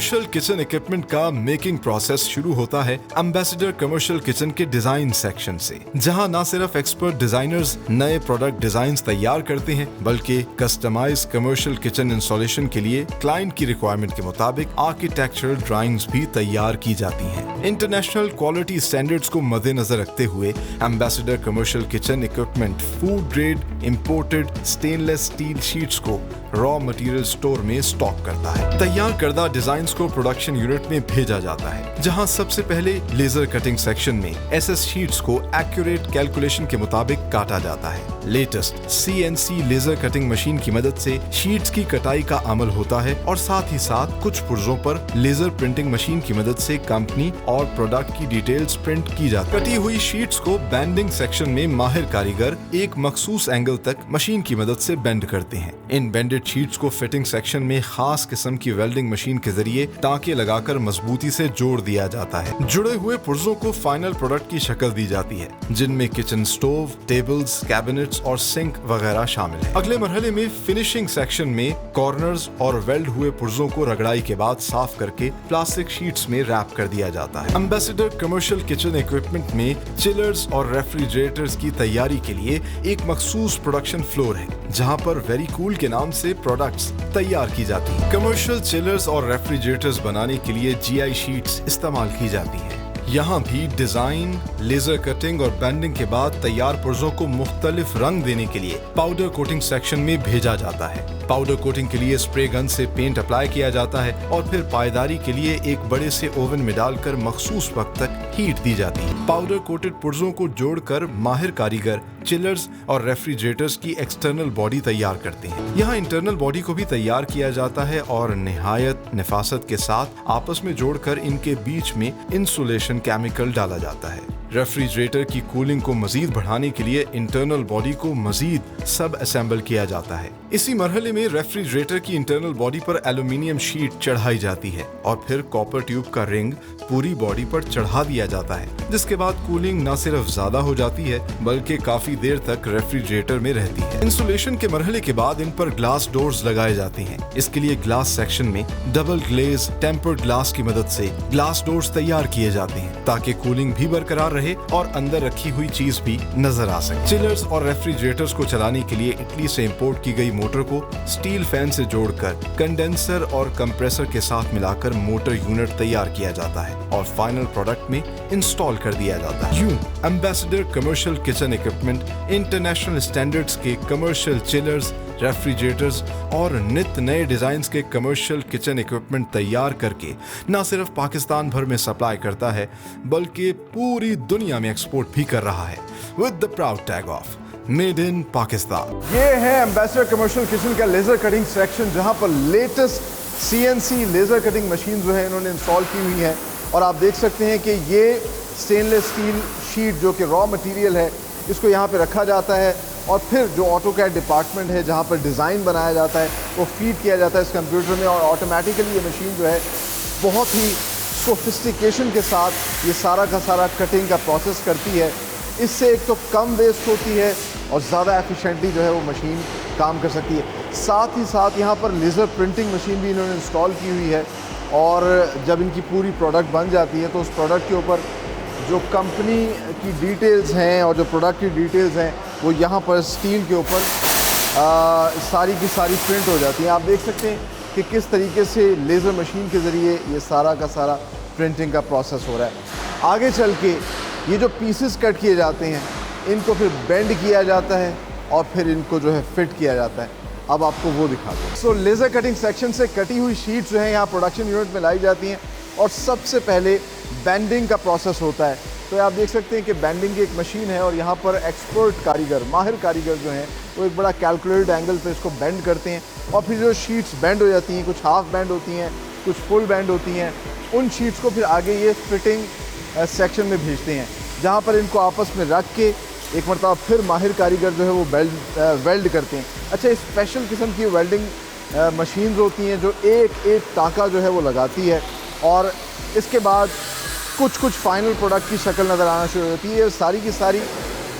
Commercial kitchen equipment का making process शुरू होता है एम्बेसडर कमर्शियल किचन के डिजाइन सेक्शन से, जहां न सिर्फ एक्सपर्ट डिजाइनर्स नए प्रोडक्ट डिजाइन्स तैयार करते हैं, बल्कि कस्टमाइज कमर्शियल किचन इंस्टॉलेशन के लिए क्लाइंट की रिक्वायरमेंट के मुताबिक आर्किटेक्चरल ड्राइंग्स भी तैयार की जाती हैं। इंटरनेशनल क्वालिटी स्टैंडर्ड्स को मद्देनजर रखते हुए ambassador commercial kitchen equipment food grade imported stainless steel sheets को रॉ मटेरियल स्टोर में स्टॉक करता है। तैयार करदा डिजाइन्स को प्रोडक्शन यूनिट में भेजा जाता है, जहां सबसे पहले लेजर कटिंग सेक्शन में एसएस शीट्स को एक्यूरेट कैलकुलेशन के मुताबिक काटा जाता है। Latest CNC laser cutting machine की मदद से शीट्स की कटाई का अमल होता है और साथ ही साथ कुछ पुर्जों पर लेजर प्रिंटिंग मशीन की मदद से कंपनी और प्रोडक्ट की डिटेल्स प्रिंट की जाती है। कटी हुई शीट्स को बैंडिंग सेक्शन में माहिर कारीगर एक मखसूस एंगल तक मशीन की मदद से बेंड करते हैं। इन बेंडेड शीट्स को फिटिंग सेक्शन में खास किस्म की वेल्डिंग मशीन के जरिए टांके लगाकर मजबूती से जोड़ दिया जाता है। जुड़े हुए पुर्जों को फाइनल प्रोडक्ट की शक्ल दी जाती है, जिनमें किचन स्टोव, टेबल्स, कैबिनेट्स और सिंक वगैरह शामिल है। अगले मरहले में फिनिशिंग सेक्शन में कॉर्नर्स और वेल्ड हुए पुर्जों को रगड़ाई के बाद साफ करके प्लास्टिक शीट्स में रैप कर दिया जाता है। एम्बेसडर कमर्शियल किचन इक्विपमेंट में चिलर्स और रेफ्रिजरेटर्स की तैयारी के लिए एक मखसूस प्रोडक्शन फ्लोर है, जहां पर वेरी कूल के नाम से प्रोडक्ट्स तैयार की जाती हैं। कमर्शियल चिलर्स और रेफ्रिजरेटर्स बनाने के लिए जीआई शीट्स इस्तेमाल की जाती हैं। यहाँ भी डिजाइन, लेजर कटिंग और बैंडिंग के बाद तैयार पुर्जों को मुख्तलिफ रंग देने के लिए पाउडर कोटिंग सेक्शन में भेजा जाता है। पाउडर कोटिंग के लिए स्प्रे गन से पेंट अप्लाई किया जाता है और फिर पायदारी के लिए एक बड़े से ओवन में डालकर मखसूस वक्त तक हीट दी जाती है। पाउडर कोटेड पुर्जों को जोड़कर माहिर कारीगर चिलर्स और रेफ्रिजरेटर्स की एक्सटर्नल बॉडी तैयार करते हैं। यहाँ इंटरनल बॉडी को भी तैयार किया जाता है और निहायत नफासत के साथ आपस में जोड़कर इनके बीच में इंसुलेशन केमिकल डाला जाता है। रेफ्रिजरेटर की कूलिंग को मजीद बढ़ाने के लिए इंटरनल बॉडी को मजीद सब असेंबल किया जाता है। इसी मरहले में रेफ्रिजरेटर की इंटरनल बॉडी पर एल्यूमिनियम शीट चढ़ाई जाती है और फिर कॉपर ट्यूब का रिंग पूरी बॉडी पर चढ़ा दिया जाता है, जिसके बाद कूलिंग न सिर्फ ज्यादा हो जाती है बल्कि काफी देर तक रेफ्रिजरेटर में रहती है। इंसुलेशन के मरहले के बाद इन पर ग्लास डोर्स लगाए जाते हैं। इसके लिए ग्लास सेक्शन में डबल ग्लेज टेम्पर्ड ग्लास की मदद से ग्लास डोर्स तैयार किए जाते हैं, ताकि कूलिंग भी बरकरार रहे और अंदर रखी हुई चीज भी नजर आ सके। चिलर्स और रेफ्रिजरेटर्स को चलाने के लिए इटली से इंपोर्ट की गई मोटर को स्टील फैन से जोड़कर कंडेंसर और कंप्रेसर के साथ मिलाकर मोटर यूनिट तैयार किया जाता है और फाइनल प्रोडक्ट में इंस्टॉल कर दिया जाता है। यूं ambassador commercial kitchen equipment international standards के कमर्शियल चिलर्स, रेफ्रिजरेटर्स और नित नए डिजाइन्स के कमर्शियल किचन इक्विपमेंट तैयार करके न सिर्फ पाकिस्तान भर में सप्लाई करता है बल्कि पूरी दुनिया में एक्सपोर्ट भी कर रहा है with the proud tag of made in Pakistan. ये है एम्बेसडर कमर्शियल किचन का लेजर कटिंग सेक्शन, जहां पर latest CNC laser cutting machine जो है इन्होंने इंस्टॉल की हुई है और आप देख सकते हैं कि ये स्टेनलेस स्टील शीट जो कि रॉ मटेरियल है इसको यहाँ पे रखा जाता है और फिर जो ऑटोकैड डिपार्टमेंट है जहाँ पर डिज़ाइन बनाया जाता है वो फीड किया जाता है इस कंप्यूटर में और ऑटोमेटिकली ये मशीन जो है बहुत ही सोफिस्टिकेशन के साथ ये सारा का सारा कटिंग का प्रोसेस करती है। इससे एक तो कम वेस्ट होती है और ज़्यादा एफिशिएंटली जो है वो मशीन काम कर सकती है। साथ ही साथ यहाँ पर लेज़र प्रिंटिंग मशीन भी इन्होंने इंस्टॉल की हुई है और जब इनकी पूरी प्रोडक्ट बन जाती है तो उस प्रोडक्ट के ऊपर जो कंपनी की डिटेल्स हैं और जो प्रोडक्ट की डिटेल्स हैं वो यहाँ पर स्टील के ऊपर सारी की सारी प्रिंट हो जाती हैं। आप देख सकते हैं कि किस तरीके से लेज़र मशीन के ज़रिए ये सारा का सारा प्रिंटिंग का प्रोसेस हो रहा है। आगे चल के ये जो पीसेस कट किए जाते हैं इनको फिर बेंड किया जाता है और फिर इनको जो है फिट किया जाता है। अब आपको वो दिखाते हैं। सो लेज़र कटिंग सेक्शन से कटी हुई शीट्स जो हैं यहाँ प्रोडक्शन यूनिट में लाई जाती हैं और सबसे पहले बैंडिंग का प्रोसेस होता है। तो आप देख सकते हैं कि बैंडिंग की एक मशीन है और यहाँ पर एक्सपर्ट कारीगर, माहिर कारीगर जो हैं वो एक बड़ा कैलकुलेटेड एंगल पे इसको बेंड करते हैं और फिर जो शीट्स बेंड हो जाती हैं, कुछ हाफ बेंड होती हैं, कुछ फुल बेंड होती हैं, उन शीट्स को फिर आगे ये फिटिंग सेक्शन में भेजते हैं, जहाँ पर इनको आपस में रख के एक मरतबा फिर माहिर कारीगर जो है वो वेल्ड करते हैं। अच्छा, स्पेशल किस्म की वेल्डिंग मशीन्स होती हैं जो एक एक टाँका जो है वो लगाती है और इसके बाद कुछ फाइनल प्रोडक्ट की शक्ल नज़र आना शुरू होती है। सारी की सारी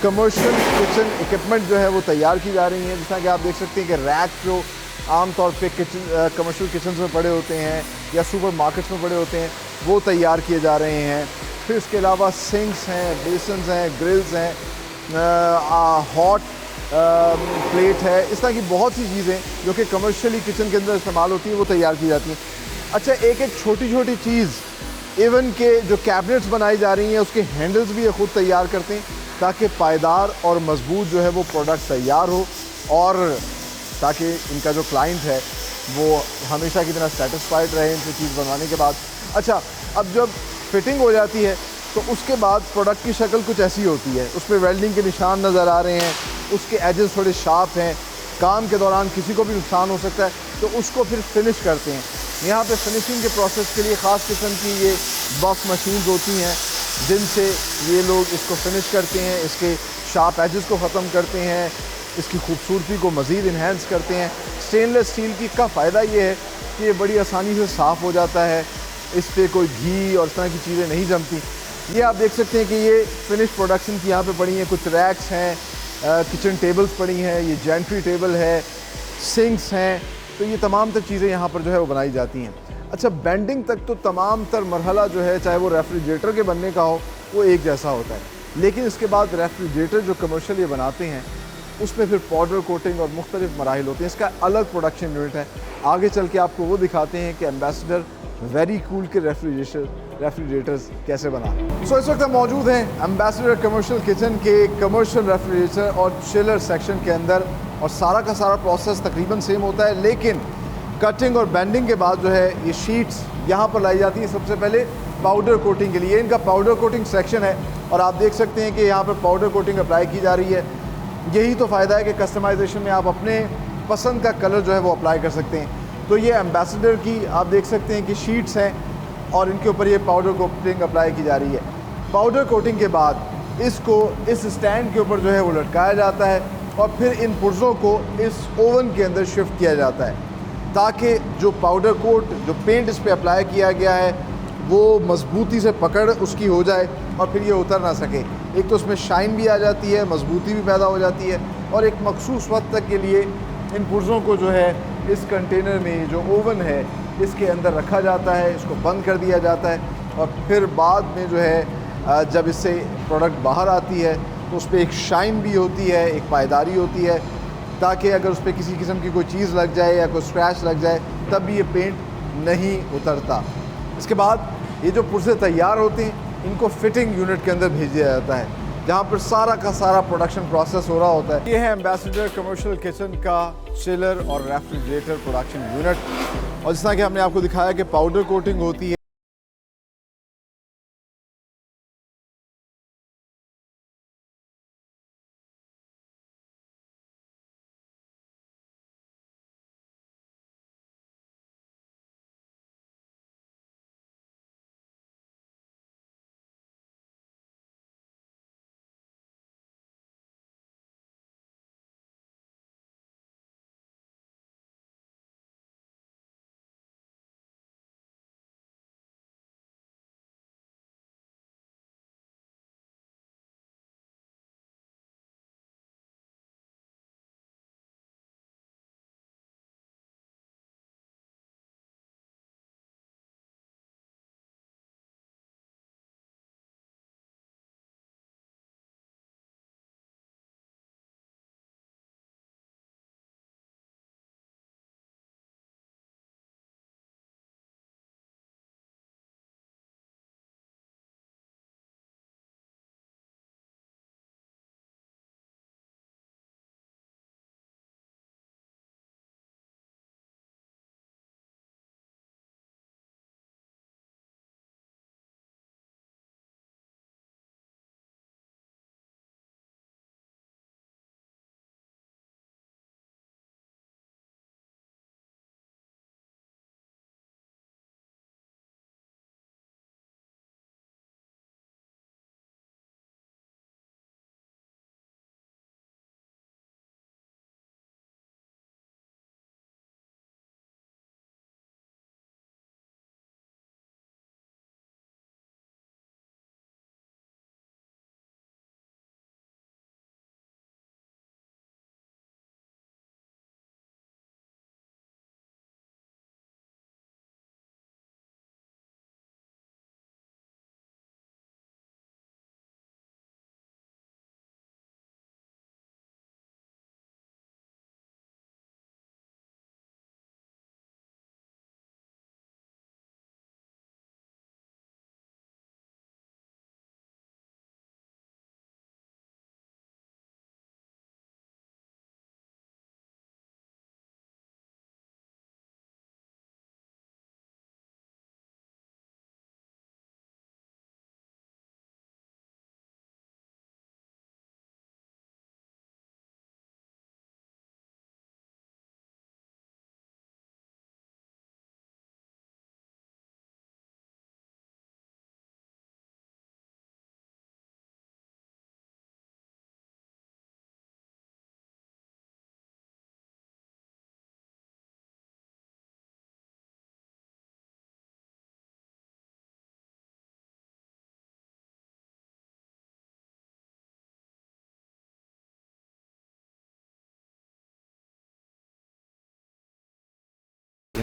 कमर्शियल किचन इक्विपमेंट जो है वो तैयार की जा रही हैं। जैसा कि आप देख सकते हैं कि रैक जो आमतौर पे किचन कमर्शियल किचन में पड़े होते हैं या सुपर मार्केट्स में पड़े होते हैं, वो तैयार किए जा रहे हैं। फिर इसके अलावा सिंक्स हैं, बेसन्स हैं, ग्रिल्स हैं, हॉट प्लेट है, इस तरह की बहुत सी चीज़ें जो कि कमर्शियली किचन के अंदर इस्तेमाल होती हैं वो तैयार की जाती हैं। अच्छा, एक एक छोटी छोटी चीज़, इवन के जो कैबिनेट्स बनाई जा रही हैं उसके हैंडल्स भी ये खुद तैयार करते हैं ताकि पायदार और मजबूत जो है वो प्रोडक्ट तैयार हो और ताकि इनका जो क्लाइंट है वो हमेशा की तरह सेटिस्फाइड रहे इनसे चीज़ बनवाने के बाद। अच्छा, अब जब फिटिंग हो जाती है तो उसके बाद प्रोडक्ट की शक्ल कुछ ऐसी होती है, उस पर वेल्डिंग के निशान नज़र आ रहे हैं, उसके एजेस थोड़े शार्प हैं, काम के दौरान किसी को भी नुकसान हो सकता है, तो उसको फिर फिनिश करते हैं। यहाँ पे फिनिशिंग के प्रोसेस के लिए ख़ास किस्म की ये बफ मशीन्स होती हैं जिनसे ये लोग इसको फिनिश करते हैं, इसके शार्प एजेस को ख़त्म करते हैं, इसकी खूबसूरती को मज़ीद इन्हेंस करते हैं। स्टेनलेस स्टील की का फ़ायदा ये है कि ये बड़ी आसानी से साफ़ हो जाता है, इस पर कोई घी और इस तरह की चीज़ें नहीं जमती। ये आप देख सकते हैं कि ये फिनिश प्रोडक्शन की यहाँ पे पड़ी हैं, कुछ रैक्स हैं, किचन टेबल्स पड़ी हैं, ये जेंट्री टेबल है, सिंक्स हैं, तो ये तमाम तर चीज़ें यहाँ पर जो है वो बनाई जाती हैं। अच्छा, बेंडिंग तक तो तमाम तर मरहला जो है, चाहे वो रेफ्रिजरेटर के बनने का हो, वो एक जैसा होता है, लेकिन इसके बाद रेफ्रिजरेटर जो कमर्शियल ये बनाते हैं उसमें फिर पाउडर कोटिंग और मुख्तलिफ मराहिल होते हैं, इसका अलग प्रोडक्शन यूनिट है। आगे चल के आपको वो दिखाते हैं कि एम्बेसडर वेरी कूल के रेफ्रिजरेटर्स कैसे बनाते। इस वक्त हम मौजूद हैं एम्बेसडर कमर्शियल किचन के कमर्शियल रेफ्रिजरेटर और चिलर सेक्शन के अंदर, और सारा का सारा प्रोसेस तकरीबन सेम होता है, लेकिन कटिंग और बेंडिंग के बाद जो है ये शीट्स यहाँ पर लाई जाती हैं सबसे पहले पाउडर कोटिंग के लिए। इनका पाउडर कोटिंग सेक्शन है और आप देख सकते हैं कि यहाँ पर पाउडर कोटिंग अप्लाई की जा रही है। यही तो फ़ायदा है कि कस्टमाइजेशन में आप अपने पसंद का कलर जो है वो अप्लाई कर सकते हैं। तो ये एम्बेसडर की आप देख सकते हैं कि शीट्स हैं और इनके ऊपर ये पाउडर कोटिंग अप्लाई की जा रही है। पाउडर कोटिंग के बाद इसको इस स्टैंड के ऊपर जो है वो लटकाया जाता है और फिर इन पुर्ज़ों को इस ओवन के अंदर शिफ्ट किया जाता है ताकि जो पाउडर कोट, जो पेंट इस पर अप्लाई किया गया है वो मजबूती से पकड़ उसकी हो जाए और फिर ये उतर ना सके। एक तो उसमें शाइन भी आ जाती है, मजबूती भी पैदा हो जाती है और एक मखसूस वक्त तक के लिए इन पुर्ज़ों को जो है इस कंटेनर में, जो ओवन है, इसके अंदर रखा जाता है, इसको बंद कर दिया जाता है और फिर बाद में जो है जब इससे प्रोडक्ट बाहर आती है तो उस पर एक शाइन भी होती है, एक पायदारी होती है, ताकि अगर उस पर किसी किस्म की कोई चीज़ लग जाए या कोई स्क्रैच लग जाए तब भी ये पेंट नहीं उतरता। इसके बाद ये जो पुर्ज़े तैयार होते हैं इनको फिटिंग यूनिट के अंदर भेज दिया जाता है जहाँ पर सारा का सारा प्रोडक्शन प्रोसेस हो रहा होता है। ये है एम्बेसडर कमर्शियल किचन का चिलर और रेफ्रिजरेटर प्रोडक्शन यूनिट, और जिस तरह कि हमने आपको दिखाया कि पाउडर कोटिंग होती है।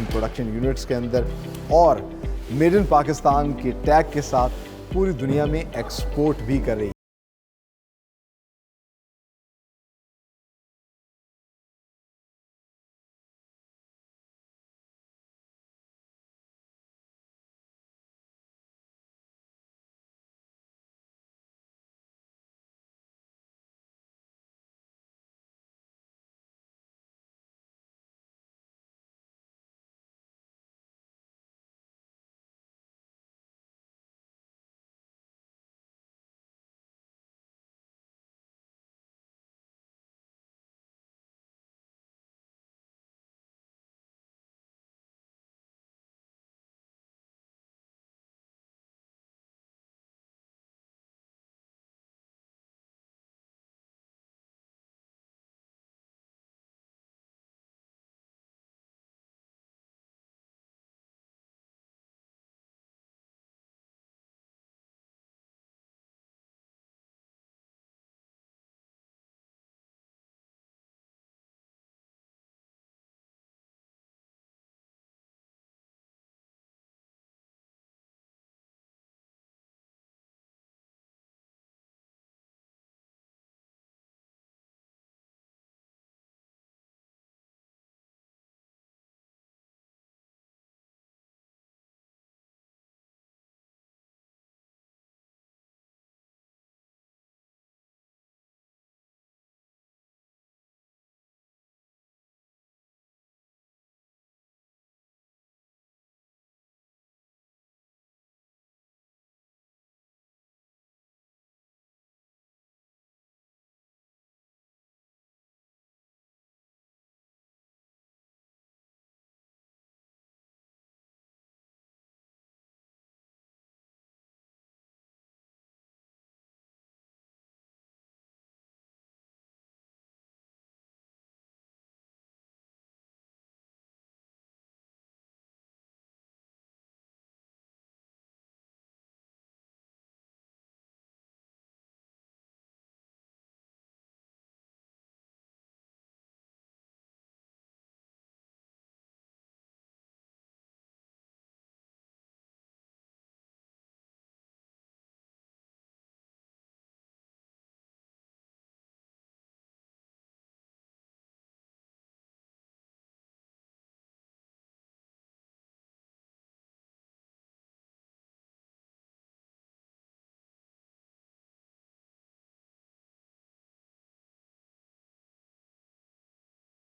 इन प्रोडक्शन यूनिट्स के अंदर और मेड इन पाकिस्तान के टैग के साथ पूरी दुनिया में एक्सपोर्ट भी कर रही है।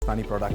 पाकिस्तानी प्रोडक्ट्स